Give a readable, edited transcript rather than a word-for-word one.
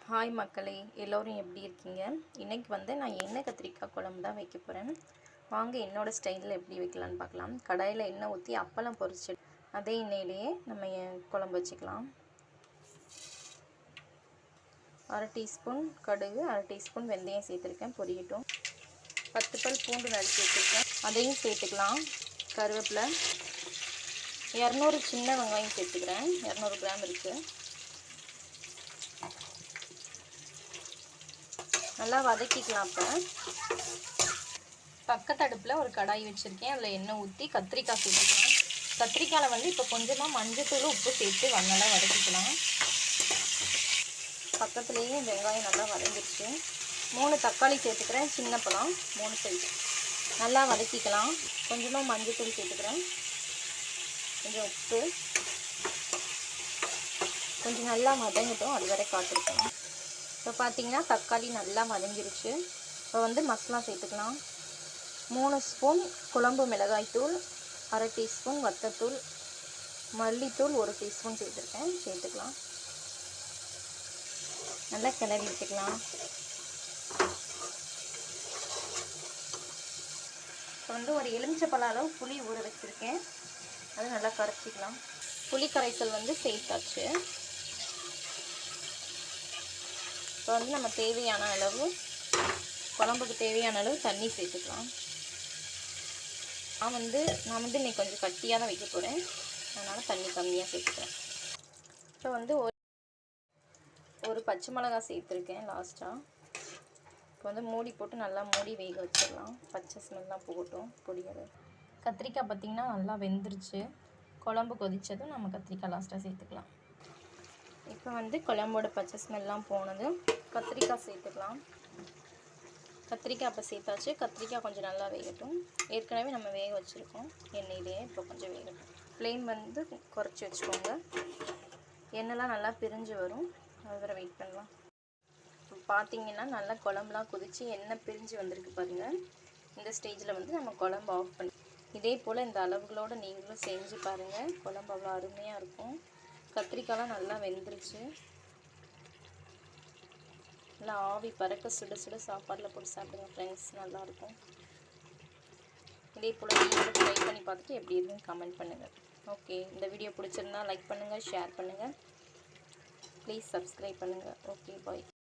Hi மக்களே, எல்லோரும் எப்படி இருக்கீங்க? இன்றைக்கி நான் எண்ணெய் கத்திரிக்காய் குழம்பு தான் வைக்க போகிறேன். வாங்க என்னோடய ஸ்டைலில் எப்படி வைக்கலான்னு பார்க்கலாம். கடாயில் எண்ணெய் ஊற்றி அப்பளம் பொரிச்சு அதே எண்ணெயிலேயே நம்ம குழம்பு வச்சுக்கலாம். 1/2 டீஸ்பூன் கடுகு, 1/2 டீஸ்பூன் வெந்தயம் சேர்த்துருக்கேன், பொரியட்டும். 10 பல் பூண்டு நறுக்கி வச்சுருக்கேன், அதையும் சேர்த்துக்கலாம். கருவேப்பிலை, 200 சின்ன வெங்காயம் சேர்த்துக்கிறேன், 200 கிராம் இருக்குது. நல்லா வதக்கிக்கலாம். இப்போ பக்கத்தடுப்பில் ஒரு கடாய் வச்சுருக்கேன், அதில் எண்ணெய் ஊற்றி கத்திரிக்காய் சேர்த்துக்கலாம். கத்திரிக்காயில் இப்போ கொஞ்சமாக மஞ்சத்தூள் உப்பு சேர்த்து நல்லா வதக்கிக்கலாம். பக்கத்துலேயே வெங்காயம் நல்லா வதங்கிடுச்சு. 3 தக்காளி சேர்த்துக்கிறேன், சின்ன பழம் 3 சைஸ். நல்லா வதக்கிக்கலாம். கொஞ்சமாக மஞ்சத்தூள் சேர்த்துக்கிறேன், கொஞ்சம் உப்பு, கொஞ்சம் நல்லா வதங்கட்டும், அது வரை காத்திருக்கணும். இப்போ பார்த்தீங்கன்னா தக்காளி நல்லா வதங்கிருச்சு. இப்போ மசாலா சேர்த்துக்கலாம். 3 ஸ்பூன் குழம்பு மிளகாய்த்தூள், 1/2 டீஸ்பூன் வத்தத்தூள், மல்லித்தூள் 1 டீஸ்பூன் சேர்த்துக்கலாம். நல்லா கிளறி விட்டுக்கலாம். இப்போ ஒரு எலுமிச்சைப்பழ அளவு புளி ஊற வச்சுருக்கேன், அது நல்லா கரைச்சிக்கலாம். புளி கரைசல் சேர்த்தாச்சு. இப்போ நம்ம தேவையான அளவு, குழம்புக்கு தேவையான அளவு தண்ணி சேர்த்துக்கலாம். நான் இன்னைக்கு கொஞ்சம் கட்டியாக தான் வைக்க போகிறேன், அதனால் தண்ணி கம்மியாக சேர்த்துக்கிறேன். இப்போ ஒரு பச்சை மிளகாய் சேர்த்துருக்கேன் லாஸ்ட்டாக. இப்போ மூடி போட்டு நல்லா மூடி வேக வச்சிடலாம். பச்சை ஸ்மெல்லாம் போகட்டும். பொடியல் கத்திரிக்காய் பார்த்திங்கன்னா நல்லா வெந்துருச்சு. குழம்பு கொதித்ததும் நம்ம கத்திரிக்காய் லாஸ்ட்டாக சேர்த்துக்கலாம். இப்போ குழம்போட பச்சை ஸ்மெல்லாம் போனது, கத்திரிக்காய் சேர்த்துக்கலாம். கத்திரிக்காய் இப்போ சேர்த்தாச்சு. கத்திரிக்காய் கொஞ்சம் நல்லா வேகட்டும். ஏற்கனவே நம்ம வேக வச்சுருக்கோம் எண்ணெயிலேயே, இப்போ கொஞ்சம் வேகட்டும். ஃப்ளேம் குறைச்சி வச்சுக்கோங்க. எண்ணெய்லாம் நல்லா பிரிஞ்சு வரும், அது வரை வெயிட் பண்ணலாம். இப்போ பார்த்தீங்கன்னா நல்லா குழம்புலாம் கொதித்து எண்ணெய் பிரிஞ்சு வந்திருக்கு பாருங்கள். இந்த ஸ்டேஜில் நம்ம குழம்பு ஆஃப் பண்ணி, இதே போல் இந்த அளவுகளோடு நீங்களும் செஞ்சு பாருங்கள். குழம்பு அவ்வளோ அருமையாக இருக்கும். கத்திரிக்காய்லாம் நல்லா வெந்துருச்சு. நல்லா ஆவி பறக்க சுட சுட சாப்பாடில் போட்டு சாப்பிடுங்க ஃப்ரெண்ட்ஸ், நல்லாயிருக்கும். இதே போல் நீங்களும் ட்ரை பண்ணி பார்த்துட்டு எப்படி இருக்குன்னு கமெண்ட் பண்ணுங்கள். ஓகே, இந்த வீடியோ பிடிச்சிருந்தா லைக் பண்ணுங்கள், ஷேர் பண்ணுங்கள், ப்ளீஸ் சப்ஸ்கிரைப் பண்ணுங்கள். ஓகே, பாய்.